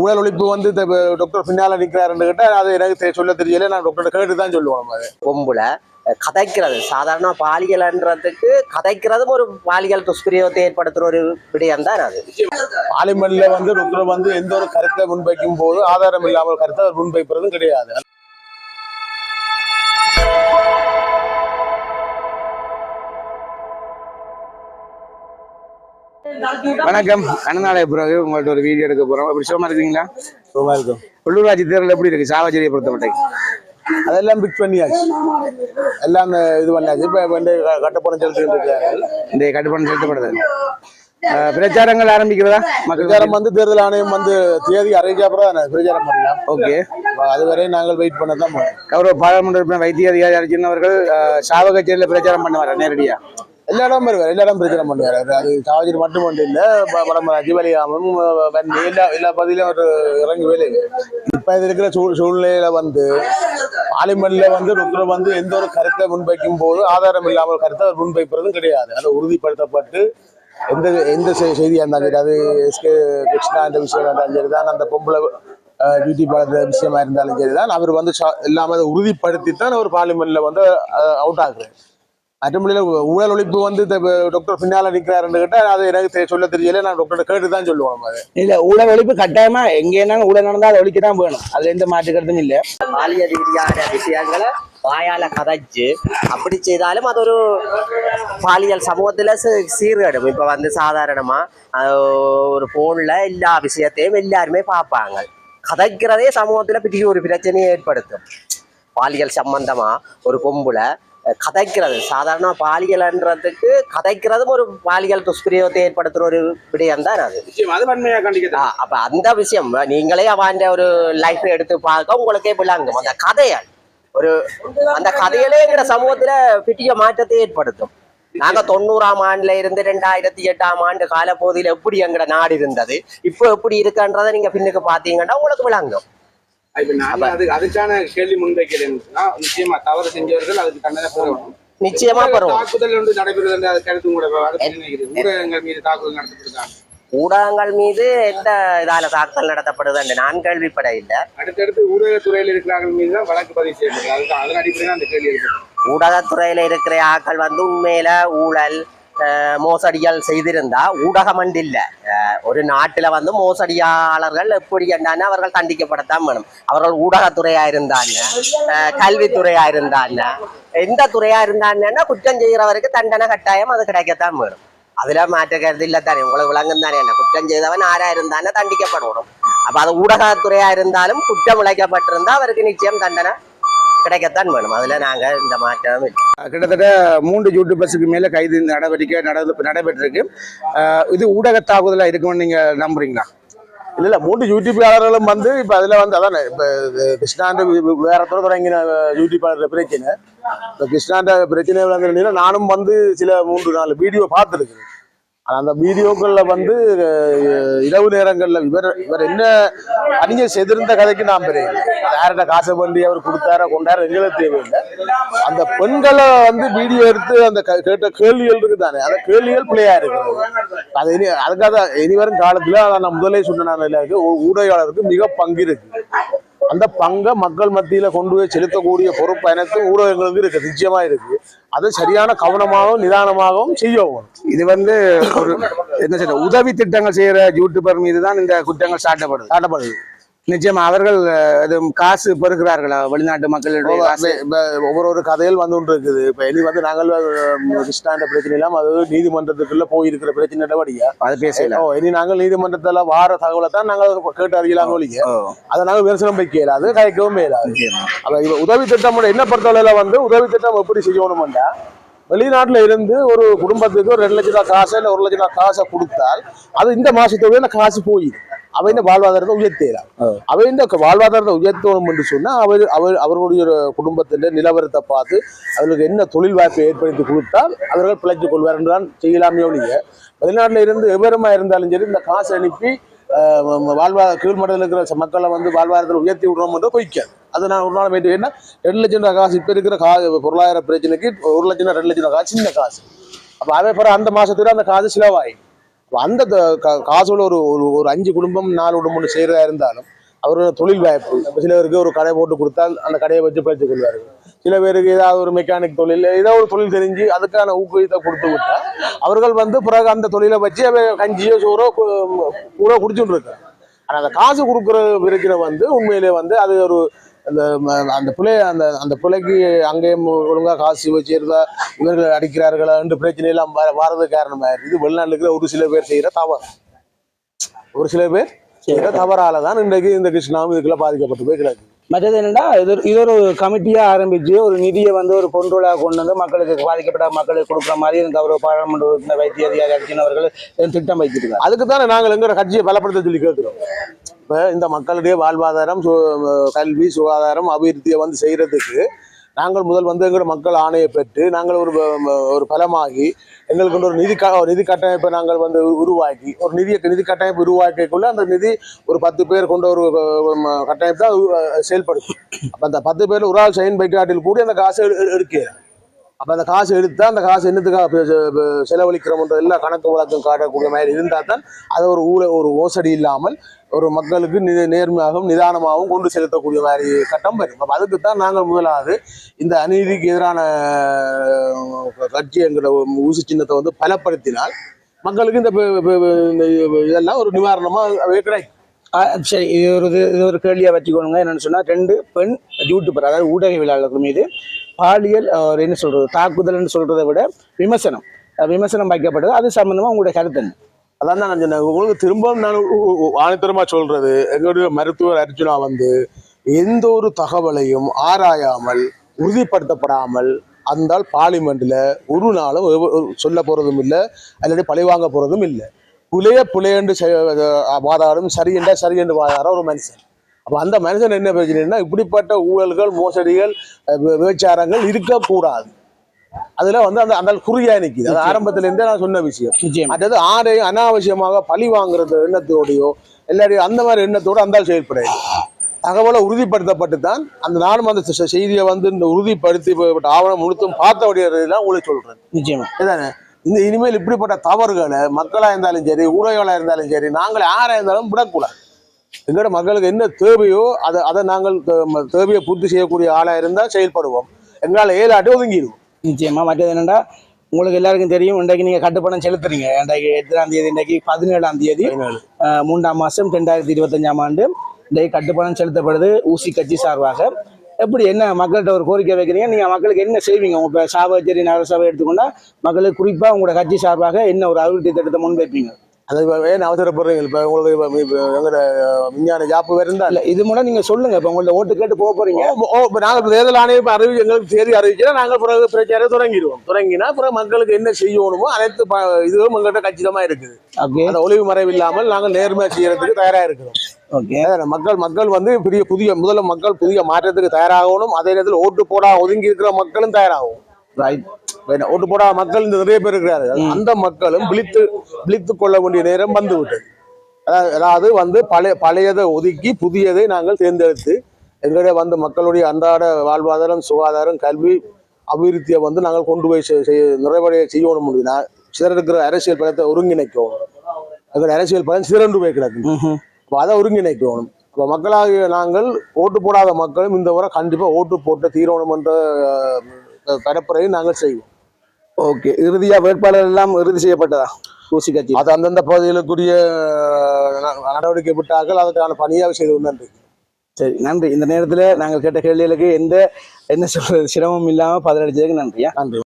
ஊழல் ஒழிப்பு வந்து டாக்டர் பின்னால நிற்கிறாருன்னு கேட்டால் அது எனக்கு சொல்ல தெரியல. நான் டாக்டர் கேட்டு தான் சொல்லுவோம். அது கொம்புல கதைக்கிறது சாதாரண பாலியல்ன்றதுக்கு கதைக்கிறதும் ஒரு பாலியல் துஷ்பிரயோகத்தை ஏற்படுத்துற ஒரு விடயம் தான் அது. பார்லிமெண்ட்ல வந்து டாக்டர் வந்து எந்த ஒரு கருத்தை முன்வைக்கும் போது ஆதாரம் இல்லாமல் கருத்தை அவர் முன்வைப்பதும் கிடையாது. வணக்கம். கண்ணநாளை பிறகு உங்கள்ட்ட ஒரு வீடியோ எடுக்க போறோம். அப்படி சுகமா இருக்கீங்களா? சுகமா இருக்கும். உள்ளூராட்சி தேர்தல் எப்படி இருக்கு சாவச்சேரியை பொறுத்த மட்டும்? அதெல்லாம் பிக்ஸ் பண்ணியாச்சு, எல்லாம் இது பண்ணாச்சு. இப்போ வந்து கட்டுப்பணம் செலுத்திட்டு இந்த கட்டுப்பணம் செலுத்தப்படுது. பிரச்சாரங்கள் ஆரம்பிக்கிறதா? பிரச்சாரம் வந்து தேர்தல் ஆணையம் வந்து தேதி அறிவிச்ச அப்புறம் பிரச்சாரம் பண்ணலாம். ஓகே, அதுவரை நாங்கள் வெயிட் பண்ண தான் போனோம். கௌரவ பாராளுமன்ற உறுப்பினர் வைத்திய அதிகாரி அர்ஜுன் அவர்கள் சாவகச்சேரியில் பிரச்சாரம் பண்ணுவார் நேரடியா. எல்லா இடம் வருவார், எல்லா இடம் பிரச்சாரம் பண்ணுவார். அது சாவச்சேரி மட்டும் ஒன்று இல்லை, வடமராட்சி வலியாமம் எல்லா பகுதியிலும் ஒரு இறங்கி வேலை. இப்போ இது இருக்கிற சூழ்நிலையில வந்து பார்லிமெண்ட்ல வந்து டாக்டர் வந்து எந்த ஒரு கருத்தை முன்வைக்கும் போது ஆதாரம் இல்லாமல் கருத்தை அவர் முன்வைப்பதும் கிடையாது. அது உறுதிப்படுத்தப்பட்டு எந்த செய்தியாக இருந்தாலும் சரி, அது எஸ்கே கிருஷ்ணா என்ற விஷயம் இருந்தாலும் சரி தான், அந்த பொம்பளை டியூட்டி பாடுற விஷயமா இருந்தாலும் சரி தான், அவர் வந்து எல்லாமே அதை உறுதிப்படுத்தித்தான் அவர் பார்லிமெண்ட்ல வந்து அவுட் ஆகுறாரு. மற்றபடியில ஊழல் ஒழிப்பு வந்து டாக்டர் பின்னால நிற்கிறாருன்னு கேட்டால் அது எனக்கு சொல்ல தெரியல. நான் டாக்டர் கேட்டு தான் சொல்லுவோம். அது இல்ல, ஊழல் ஒழிப்பு கட்டாயமா எங்கன்னா ஊழல் நடந்தா அதை ஒழிக்க தான் வேணும். அதுல எந்த மாற்று கருத்தும் இல்லை. பாலியல் ரீதியான விஷயங்களை வாயால கதைச்சு அப்படி செய்தாலும் அது ஒரு பாலியல் சமூகத்துல சீர்கேடும். இப்ப வந்து சாதாரணமா ஒரு போன்ல எல்லா விஷயத்தையும் எல்லாருமே பார்ப்பாங்க. கதைக்கிறதே சமூகத்துல பெரிய ஒரு பிரச்சனையை ஏற்படுத்தும். பாலியல் சம்பந்தமா ஒரு பொம்புல கதைக்கிறது சாதாரண பாலியல்ன்றதுக்கு கதைக்கிறதும் ஒரு பாலியல் துஷ்பிரயோகத்தை ஏற்படுத்துற ஒரு விடயம் தான் அது. அப்ப அந்த விஷயம் நீங்களே அவன் ஒரு லைஃப் எடுத்து பார்க்க உங்களுக்கே விளங்கும். அந்த கதையால் அந்த கதையிலே எங்க சமூகத்துல பெரிய மாற்றத்தை ஏற்படுத்தும். நாங்க 90ஆம் ஆண்டுல இருந்து 2008ஆம் ஆண்டு காலப்பகுதியில எப்படி எங்கட நாடு இருந்தது, இப்போ எப்படி இருக்குன்றதை நீங்க பின்னுக்கு பாத்தீங்கன்னா உங்களுக்கு விளங்கும். அதுக்கான கேள்வி முன்வைக்கிறேன். நிச்சயமா தவறு செஞ்சவர்கள் அதுக்கு தண்டனை பெறணும். நிச்சயமா பெறும். தாக்குதல் வந்து நடைபெறுவது அது கருத்து ஊடகங்கள் மீது தாக்குதல் நடத்தப்படுறாங்க. ஊடகங்கள் மீது எந்த இதால தாக்குதல் நடத்தப்படுது நான் கேள்விப்பட இல்லை. அடுத்தடுத்து ஊடகத்துறையில் இருக்கிறார்கள் மீதுதான் வழக்கு பதிவு செய்யப்படுது. அதுதான் அதன் அடிப்படையில் அந்த கேள்வி இருக்கு. ஊடகத்துறையில இருக்கிற ஆக்கள் வந்து உண்மையில ஊழல் மோசடிகள் செய்திருந்தா ஊடகம் இல்ல, ஒரு நாட்டுல வந்து மோசடியாளர்கள் எப்படி என்னன்னா அவர்கள் தண்டிக்கப்படத்தான் வேணும். அவர்கள் ஊடகத்துறையா இருந்தாங்க, கல்வித்துறையா இருந்தாங்க, எந்த துறையா இருந்தாங்கன்னா குற்றம் செய்கிறவருக்கு தண்டனை கட்டாயம் அது கிடைக்கத்தான் வேணும். அதுல மாற்றுக்கிறது இல்லை தானே, உங்களுக்கு விளங்கும் தானே. என்ன குற்றம் செய்தவன் ஆரா இருந்தானே தண்டிக்கப்படணும். அப்ப அது ஊடகத்துறையா இருந்தாலும் குற்றம் இழைக்கப்பட்டிருந்தா அவருக்கு நிச்சயம் தண்டனை கிடைக்கத்தான் வேணும். அதுல நாங்க இந்த மாற்றம் கிட்டத்தட்ட 3 யூடியூபர்ஸுக்கு மேல கைது நடவடிக்கை நடைபெற்றிருக்கு. இது ஊடக தாக்குதலா இருக்கும்னு நீங்க நம்புறீங்களா? இல்ல 3 யூடியூபாளர்களும் வந்து இப்ப அதுல வந்து அதானே இப்ப கிருஷ்ணாண்ட வேறத்தோட தொடங்கின யூடியூபாளர் பிரச்சனை. இப்ப கிருஷ்ணாண்ட பிரச்சனை விளங்குறதுனால நானும் வந்து சில 3-4 வீடியோ பார்த்துருக்கேன். அந்த வீடியோக்கள்ல வந்து இரவு நேரங்கள்ல இவர் என்ன அணிஞ்ச செதிர்ந்த கதைக்கு நான் பெரியல. யார்கிட்ட காசை பண்ணி அவர் கொடுத்தாரோ கொண்டாரோ எங்களுக்கு தேவையில்லை. அந்த பெண்களை வந்து வீடியோ எடுத்து அந்த கேட்ட கேள்விகள் இருக்குதானே, அந்த கேள்விகள் பிள்ளையா இருக்குது. அது அதுக்காக இனிவரும் காலத்துல நான் முதலே சொன்ன ஊடகங்களுக்கு மிக பங்கு இருக்கு. அந்த பங்கை மக்கள் மத்தியில கொண்டு போய் செலுத்தக்கூடிய பொறுப்பு அனைத்து ஊடகங்களுக்கு இருக்கு, நிச்சயமா இருக்கு. அது சரியான கவனமாகவும் நிதானமாகவும் செய்யவும். இது வந்து ஒரு என்ன சொல்ற உதவி திட்டங்கள் செய்யற யூடியூபர் மீது தான் இந்த குற்றங்கள் சாட்டப்படுது. நிச்சயமா அவர்கள் காசு பெறுகிறார்களா வெளிநாட்டு மக்களுடைய? ஒவ்வொரு கதையில் வந்து ஒன்று இருக்குது. இப்ப இனி வந்து நாங்கள் கிருஷ்ணாண்ட பிரச்சனை இல்லாம அது நீதிமன்றத்துக்குள்ள போயிருக்கிற பிரச்சனை படியா அது பேசலாம். இனி நாங்கள் நீதிமன்றத்துல வார தகவலை தான் நாங்கள் கேட்டு அறியலாம் ஒழிக்க அதை நாங்கள் விமர்சனம் வைக்கல, அது கதைக்கவும் மேலாது. உதவி திட்டம் என்ன பொறுத்தவரையில வந்து உதவி திட்டம் எப்படி செய்யணும்டா, வெளிநாட்டுல இருந்து ஒரு குடும்பத்துக்கு ஒரு 2 லட்சம் ரூபாய் காசு இல்ல 1 லட்சம் ரூபாய் காசை கொடுத்தால் அது இந்த மாசத்தோட காசு போயிடும். அவை வாழ்வாதாரத்தை உயர்த்தலாம். அவை வாழ்வாதாரத்தை உயர்த்தணும் என்று சொன்னா அவர்களுடைய குடும்பத்தின் நிலவரத்தை பார்த்து அவர்களுக்கு என்ன தொழில் வாய்ப்பை ஏற்படுத்தி கொடுத்தால் அவர்கள் பிழைத்துக் கொள்வார் என்றுதான் செய்யலாமே ஒழிய வெளிநாட்டுல இருந்து எவருமா இருந்தாலும் சரி இந்த காசு அனுப்பி கீழ்மட்டத்தில் இருக்கிற மக்களை வந்து வாழ்வாதாரத்தில் உயர்த்தி விடுறோம் என்று பொய்க்காது. அது நான் ஒரு நாள் வேண்டிய 2 லட்சம் ரூபாய் காசு இப்ப இருக்கிற பொருளாதார பிரச்சனைக்கு 1 லட்சம் 2 லட்சம் ரூபாய் காசு சின்ன காசு. அப்ப அதே பிறகு அந்த மாசத்துல அந்த காசு செலவாயி அந்த காசுல ஒரு ஒரு ஒரு 5 குடும்பம் 4 குடும்பம் செய்யறதா இருந்தாலும் அவர்கள் தொழில் வாய்ப்பு. சிலருக்கு ஒரு கடை போட்டு கொடுத்தால் அந்த கடையை வச்சு பயிற்சி கொள்வார்கள். சில பேருக்கு ஏதாவது ஒரு மெக்கானிக் தொழில் ஏதாவது ஒரு தொழில் தெரிஞ்சு அதுக்கான ஊக்குவித்தை கொடுத்து விட்டா அவர்கள் பிறகு அந்த தொழிலை வச்சு கஞ்சியோ சோறோ கூட குடிச்சுட்டு இருக்காங்க. ஆனா அந்த காசு கொடுக்குற பிரச்சனை உண்மையிலே அது ஒரு அந்த பிள்ளை அந்த பிள்ளைக்கு அங்கேயும் ஒழுங்கா காசு வச்சிருந்தா இவர்கள் அடிக்கிறார்களா என்று பிரச்சனை எல்லாம் வரது காரணமாக இது வெளிநாட்டில் இருக்கிற ஒரு சில பேர் செய்யற தவறு. ஒரு சில பேர் செய்யற தவறால தான் இன்றைக்கு இந்த கிருஷ்ணாவும் இதுக்குள்ள பாதிக்கப்பட்டு போய் கிடக்கு. மற்றது என்னன்னா இது ஒரு கமிட்டியா ஆரம்பிச்சு ஒரு நிதியை ஒரு கொண்டோலாக கொண்டு வந்து மக்களுக்கு பாதிக்கப்பட்ட மக்களுக்கு கொடுக்குற மாதிரி கௌரவ பாராளுமன்ற உறுப்பினர் வைத்திய அதிகாரி அர்ஜுனவர்கள் திட்டம் வைத்திருக்காங்க. அதுக்கு தானே நாங்கள் எங்களோட கட்சியை பலப்படுத்த சொல்லி கேட்கிறோம். இப்ப இந்த மக்களுடைய வாழ்வாதாரம் கல்வி சுகாதாரம் அபிவிருத்தியை செய்யறதுக்கு நாங்கள் முதல் எங்களோட மக்கள் ஆணையை பெற்று நாங்கள் ஒரு பலமாகி எங்களுக்கு ஒரு நிதி கட்டமைப்பை நாங்கள் உருவாக்கி ஒரு நிதி கட்டமைப்பு உருவாக்கிக்குள்ள அந்த நிதி ஒரு 10 பேர் கொண்ட ஒரு கட்டமைப்பு தான் செயல்படுது. அப்ப அந்த 10 பேர் ஒரு ஆள் செயல் பைக்காட்டில் கூடி அந்த காசை எடுக்க அப்ப அந்த காசு எடுத்தா அந்த காசு என்னத்துக்காக செலவழிக்கிறோம்ன்ற எல்லா கணக்கு வழக்கம் காட்டக்கூடிய மாதிரி இருந்தால் தான் அது ஒரு மோசடி இல்லாமல் ஒரு மக்களுக்கு நேர்மையாகவும் நிதானமாகவும் கொண்டு செலுத்தக்கூடிய மாதிரி கட்டம் வரும். அப்போ அதுக்கு தான் நாங்கள் முதலாவது இந்த அநீதிக்கு எதிரான கட்சி என்கிற ஊசி சின்னத்தை பலப்படுத்தினால் மக்களுக்கு இந்த இதெல்லாம் ஒரு நிவாரணமாக கிடைக்கும். சரி, இது ஒரு கேள்வியாக வச்சுக்கோங்க. என்னென்னு சொன்னால் 2 பெண் யூடியூபர் அதாவது ஊடகவியலாளர்கள் மீது பாலியல் என்ன சொல்றது தாக்குதல்னு சொல்றதை விட விமர்சனம் வைக்கப்பட்டது. அது சம்பந்தமா உங்களுடைய கருத்து என்ன? அதான் நான் சொன்னேன் உங்களுக்கு திரும்பவும் நான் ஆணித்தரமா சொல்றது எங்களுடைய மருத்துவர் அர்ஜுனா எந்த ஒரு தகவலையும் ஆராயாமல் உறுதிப்படுத்தப்படாமல் அந்த பார்லிமெண்ட்ல ஒரு நாளும் சொல்ல போறதும் இல்லை அல்லது பழிவாங்க போறதும் இல்லை. புலையென்று வாதாடும் சரி என்று வாதாட ஒரு மனுஷன். அப்ப அந்த மனுஷன் என்ன பிரச்சனைன்னா இப்படிப்பட்ட ஊழல்கள் மோசடிகள் விபச்சாரங்கள் இருக்கக்கூடாது. அதுல அந்த குறியா நிக்குது. அது ஆரம்பத்துல இருந்தே நான் சொன்ன விஷயம். அதாவது ஆரையும் அனாவசியமாக பழி வாங்குறது எண்ணத்தோடையோ எல்லாரையும் அந்த மாதிரி எண்ணத்தோட அந்த செயல்படையாது. தகவலை உறுதிப்படுத்தப்பட்டு தான் அந்த நானும் அந்த செய்தியை இந்த உறுதிப்படுத்தி ஆவணம் முழுத்தும் பார்த்தபடியெல்லாம் உங்களுக்கு சொல்றேன். நிச்சயமா இதானே இந்த இனிமேல் இப்படிப்பட்ட தவறுகளை மக்களா இருந்தாலும் சரி ஊடகங்களா இருந்தாலும் சரி நாங்கள் யாரா இருந்தாலும் விடக்கூடாது. எங்களோட மக்களுக்கு என்ன தேவையோ அதை நாங்கள் தேவையை பூர்த்தி செய்யக்கூடிய ஆளா இருந்தால் செயல்படுவோம். எங்களால் ஏழாட்டி ஒதுங்கிடுவோம். நிச்சயமா. மற்றது என்னன்னா உங்களுக்கு எல்லாருக்கும் தெரியும் இன்றைக்கு நீங்க கட்டுப்பணம் செலுத்துறீங்க. இன்றைக்கு எத்தனாம் தேதி? இன்றைக்கு 17ஆம் தேதி 3ஆம் மாதம் 2025ஆம் ஆண்டு இன்றைக்கு கட்டுப்பணம் செலுத்தப்படுது ஊசி கட்சி சார்பாக. எப்படி என்ன மக்கள்கிட்ட ஒரு கோரிக்கை வைக்கிறீங்க? நீங்க மக்களுக்கு என்ன செய்வீங்க? உங்க சாவச்சேரி நகர சபை எடுத்துக்கொண்டா மக்களுக்கு குறிப்பா உங்களோட கட்சி சார்பாக என்ன ஒரு அபிவிருத்தி திட்டத்தை முன்வைப்பீங்க? அது ஏன் அவசரப்படுறீங்க? இப்போ உங்களுக்கு எங்களோட விஞ்ஞான ஜாப்பு இருந்தா இல்லை இது மூலம் நீங்க சொல்லுங்க. இப்போ உங்களோட ஓட்டு கேட்டு போக போறீங்க. இப்போ நாங்கள் தேர்தல் ஆணையம் எங்களுக்கு தேதி அறிவிச்சா நாங்கள் பிறகு பிரச்சாரம் தொடங்கினா பிறகு மக்களுக்கு என்ன செய்யணுமோ அனைத்து இதுவும் எங்கள்கிட்ட கச்சிதமா இருக்குது. அந்த ஒளிவு மறைவு இல்லாமல் நாங்கள் நேர்மையா செய்யறதுக்கு தயாரா இருக்கிறோம். மக்கள் புதிய முதல்ல மக்கள் புதிய மாற்றத்துக்கு தயாராகணும். அதே நேரத்தில் ஓட்டு போடா ஒதுங்கி இருக்கிற மக்களும் தயாராகும். ஓட்டு போடா மக்கள் நிறைய பேர் இருக்கிறார்கள். அந்த மக்களும் விழித்து கொள்ள வேண்டிய நேரம் வந்து விட்டது. அதாவது பழையதை ஒதுக்கி புதியதை நாங்கள் தேர்ந்தெடுத்து எங்களுடைய மக்களுடைய அன்றாட வாழ்வாதாரம் சுகாதாரம் கல்வி அபிவிருத்தியை நாங்கள் கொண்டு போய் நிறைவடைய செய்யணும். அப்படின்னா சிதற அரசியல் பலத்தை ஒருங்கிணைக்கணும். எங்களுடைய அரசியல் பலம் சிறந்து போய் கிடக்கு. அதை ஒருங்கிணைக்கணும். இப்போ மக்களாகிய நாங்கள் ஓட்டு போடாத மக்களும் இந்த முறை கண்டிப்பா ஓட்டு போட்டு தீரணும் என்ற பரப்புரையை நாங்கள் செய்வோம். ஓகே, இறுதியா வேட்பாளர் எல்லாம் இறுதி செய்யப்பட்டதா ஊசி கட்சி? அது அந்தந்த பகுதிகளுக்குரிய நடவடிக்கை விட்டார்கள். அதுக்கான பணியாக செய்து நன்றி. சரி, நன்றி. இந்த நேரத்தில் நாங்கள் கேட்ட கேள்விகளுக்கு என்ன சொல்றது சிரமம் இல்லாமல் பதிலளிச்சதுக்கு நன்றியா? நன்றி.